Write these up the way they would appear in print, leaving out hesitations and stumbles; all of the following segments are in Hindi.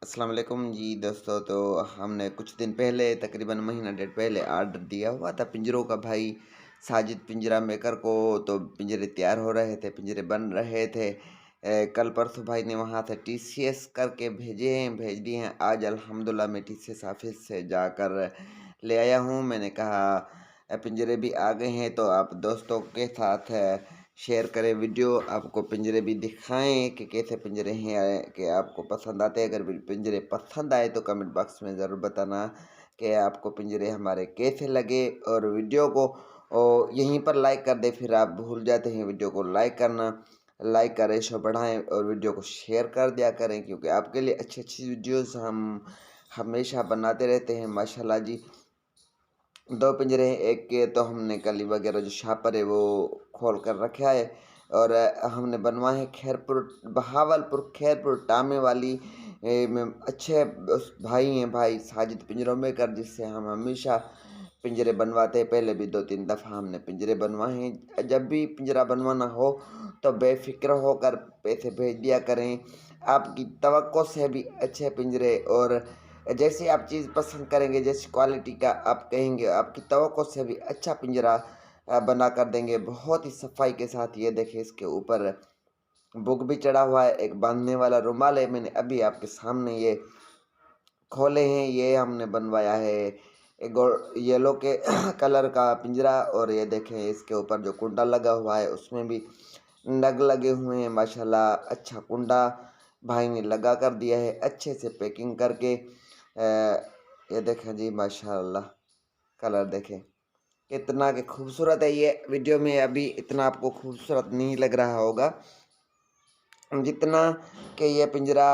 अस्सलाम वालेकुम जी दोस्तों। तो हमने कुछ दिन पहले तकरीबन महीना डेढ़ पहले ऑर्डर दिया हुआ था पिंजरों का भाई साजिद पिंजरा मेकर को। तो पिंजरे तैयार हो रहे थे, पिंजरे बन रहे थे। कल परसों भाई ने वहाँ से टीसीएस करके भेज दिए हैं। आज अल्हम्दुलिल्लाह मैं टीसीएस ऑफिस से जाकर ले आया हूँ। मैंने कहा पिंजरे भी आ गए हैं तो आप दोस्तों के साथ शेयर करें वीडियो, आपको पिंजरे भी दिखाएं कि कैसे पिंजरे हैं, कि आपको पसंद आते हैं। अगर पिंजरे पसंद आए तो कमेंट बॉक्स में ज़रूर बताना कि आपको पिंजरे हमारे कैसे लगे। और वीडियो को यहीं पर लाइक कर दे, फिर आप भूल जाते हैं वीडियो को लाइक करना। लाइक का रेशो बढ़ाएं और वीडियो को शेयर कर दिया करें, क्योंकि आपके लिए अच्छी अच्छी वीडियोस हम हमेशा बनाते रहते हैं माशाल्लाह जी। दो पिंजरे हैं, एक के तो हमने कली वगैरह जो शापर है वो खोल कर रखा है। और हमने बनवाए हैं खैरपुर बहावलपुर खैरपुर टामे वाली में अच्छे उस भाई हैं, भाई साजिद पिंजरों में कर, जिससे हम हमेशा पिंजरे बनवाते हैं। पहले भी 2-3 दफ़ा हमने पिंजरे बनवाए हैं। जब भी पिंजरा बनवाना हो तो बेफिक्र होकर पैसे भेज दिया करें। आपकी तवक्को से भी अच्छे पिंजरे, और जैसी आप चीज़ पसंद करेंगे, जैसी क्वालिटी का आप कहेंगे, आपकी तवक्को से भी अच्छा पिंजरा बना कर देंगे बहुत ही सफाई के साथ। ये देखिए इसके ऊपर बुक भी चढ़ा हुआ है, एक बांधने वाला रुमाल है। मैंने अभी आपके सामने ये खोले हैं, ये हमने बनवाया है एक येलो के कलर का पिंजरा। और ये देखें इसके ऊपर जो कुंडा लगा हुआ है उसमें भी नग लगे हुए हैं माशाल्लाह। अच्छा कुंडा भाई ने लगा कर दिया है अच्छे से पैकिंग करके। ये देखें जी माशाल्लाह, कलर देखें कितना के खूबसूरत है। ये वीडियो में अभी इतना आपको खूबसूरत नहीं लग रहा होगा जितना कि ये पिंजरा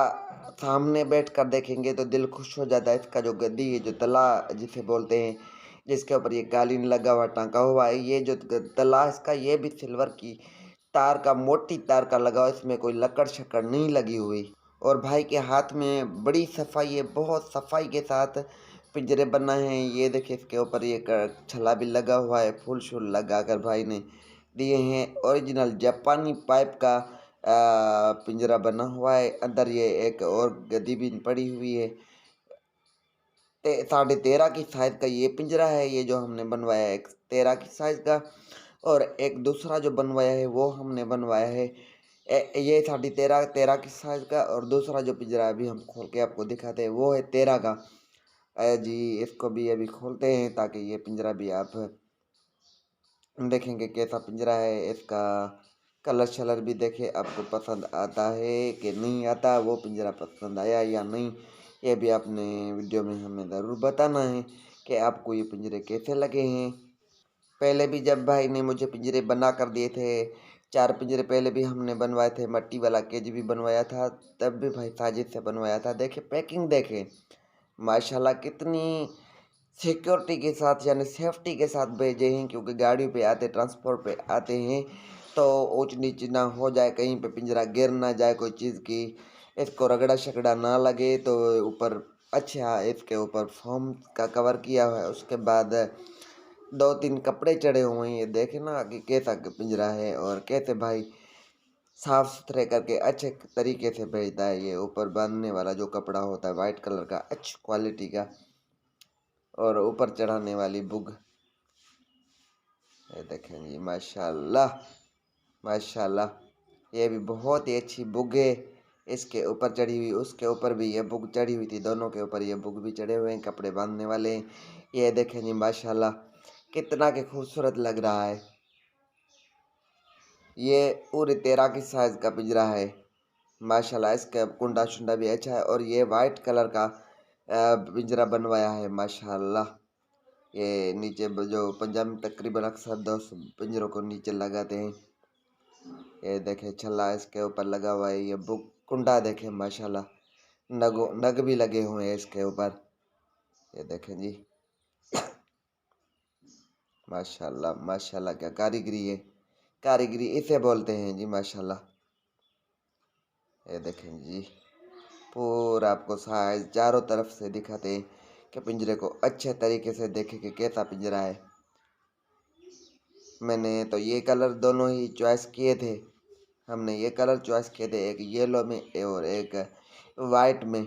सामने बैठ कर देखेंगे तो दिल खुश हो जाता है। इसका जो गद्दी है, जो तला जिसे बोलते हैं, जिसके ऊपर ये कालीन लगा हुआ टांका हुआ है, ये जो तला इसका ये भी सिल्वर की तार का, मोटी तार का लगा हुआ, इसमें कोई लकड़ शक्कड़ नहीं लगी हुई। और भाई के हाथ में बड़ी सफाई है, बहुत सफाई के साथ पिंजरे बनाए हैं। ये देखिए इसके ऊपर ये छल्ला भी लगा हुआ है, फूल शूल लगा कर भाई ने दिए हैं। ओरिजिनल जापानी पाइप का पिंजरा बना हुआ है। अंदर ये एक और गद्दी भी पड़ी हुई है। 13.5 की साइज़ का ये पिंजरा है, ये जो हमने बनवाया है एक 13 की साइज़ का। और एक दूसरा जो बनवाया है वो हमने बनवाया है ये 13.5 की साइज़ का। और दूसरा जो पिंजरा अभी हम खोल के आपको दिखाते हैं वो है 13 का। जी इसको भी अभी खोलते हैं ताकि ये पिंजरा भी आप देखेंगे कैसा पिंजरा है। इसका कलर शलर भी देखे, आपको पसंद आता है कि नहीं आता, वो पिंजरा पसंद आया या नहीं, ये भी आपने वीडियो में हमें ज़रूर बताना है कि आपको ये पिंजरे कैसे लगे हैं। पहले भी जब भाई ने मुझे पिंजरे बना कर दिए थे, 4 पिंजरे पहले भी हमने बनवाए थे, मट्टी वाला केज भी बनवाया था, तब भी भाई साजिद से बनवाया था। देखे पैकिंग देखे माशाल्लाह कितनी सिक्योरिटी के साथ यानी सेफ्टी के साथ भेजे हैं, क्योंकि गाड़ियों पे आते, ट्रांसपोर्ट पे आते हैं तो ऊंच नीच ना हो जाए, कहीं पे पिंजरा गिर ना जाए कोई चीज़ की, इसको रगड़ा शकड़ा ना लगे। तो ऊपर अच्छा इसके ऊपर फोम का कवर किया हुआ है, उसके बाद 2-3 कपड़े चढ़े हुए हैं। ये देखे ना कि कैसा पिंजरा है और कैसे भाई साफ सुथरे करके अच्छे तरीके से भेजता है। ये ऊपर बांधने वाला जो कपड़ा होता है वाइट कलर का, अच्छी क्वालिटी का, और ऊपर चढ़ाने वाली बुग, ये देखें जी माशाल्लाह माशाल्लाह। ये भी बहुत ही अच्छी बुग है, इसके ऊपर चढ़ी हुई, उसके ऊपर भी ये बुग चढ़ी हुई थी, दोनों के ऊपर ये बुग भी चढ़े हुए हैं, कपड़े बांधने वाले हैं। ये देखें जी माशाल्लाह कितना के खूबसूरत लग रहा है। ये पूरी 13 की साइज़ का पिंजरा है माशाल्लाह। इसका कुंडा शुंडा भी अच्छा है, और ये वाइट कलर का पिंजरा बनवाया है माशाल्लाह। ये नीचे जो पंजाब में तकरीबन अक्सर दोस्त पिंजरों को नीचे लगाते हैं। ये देखे छल्ला इसके ऊपर लगा हुआ है, ये बुक कुंडा देखे माशाल्लाह, नग भी लगे हुए हैं इसके ऊपर। ये देखें जी माशाल्लाह माशाल्लाह, क्या कारीगरी है, कारीगरी इसे बोलते हैं जी माशाल्लाह। ये देखें जी पूरा आपको साइज चारों तरफ से दिखाते हैं कि पिंजरे को अच्छे तरीके से देखे कि कैसा पिंजरा है। मैंने तो ये कलर दोनों ही चॉइस किए थे, हमने ये कलर चॉइस किए थे, एक येलो में और एक वाइट में।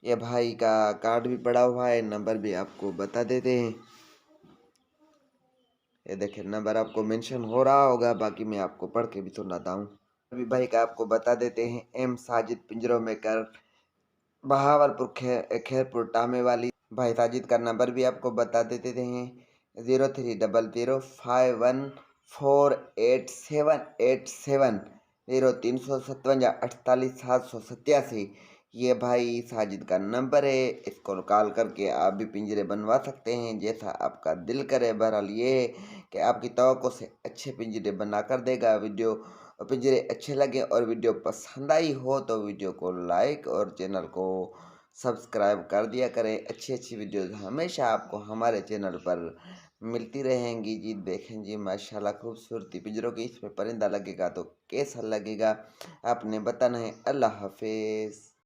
ये भाई का कार्ड भी पड़ा हुआ है, नंबर भी आपको बता देते हैं। ये देखिए नंबर आपको मेंशन हो रहा होगा, बाकी मैं आपको पढ़ के भी सुनाता हूँ। अभी भाई का आपको बता देते हैं। एम साजिद पिंजरों में कर, बहावलपुर खैरपुर टामे वाली। भाई साजिद का नंबर भी आपको बता देते हैं। 030051488787 0357 ये भाई साजिद का नंबर है। इसको कॉल करके आप भी पिंजरे बनवा सकते हैं, जैसा आपका दिल करे। बहरहाल ये है कि आपकी तवक्को से अच्छे पिंजरे बना कर देगा। वीडियो पिंजरे अच्छे लगे और वीडियो पसंद आई हो तो वीडियो को लाइक और चैनल को सब्सक्राइब कर दिया करें। अच्छी अच्छी वीडियोस हमेशा आपको हमारे चैनल पर मिलती रहेंगी जी। देखें जी माशाल्लाह खूबसूरती पिंजरों की। इसमें परिंदा लगेगा तो कैसा लगेगा आपने बताना है। अल्लाह हाफिज़।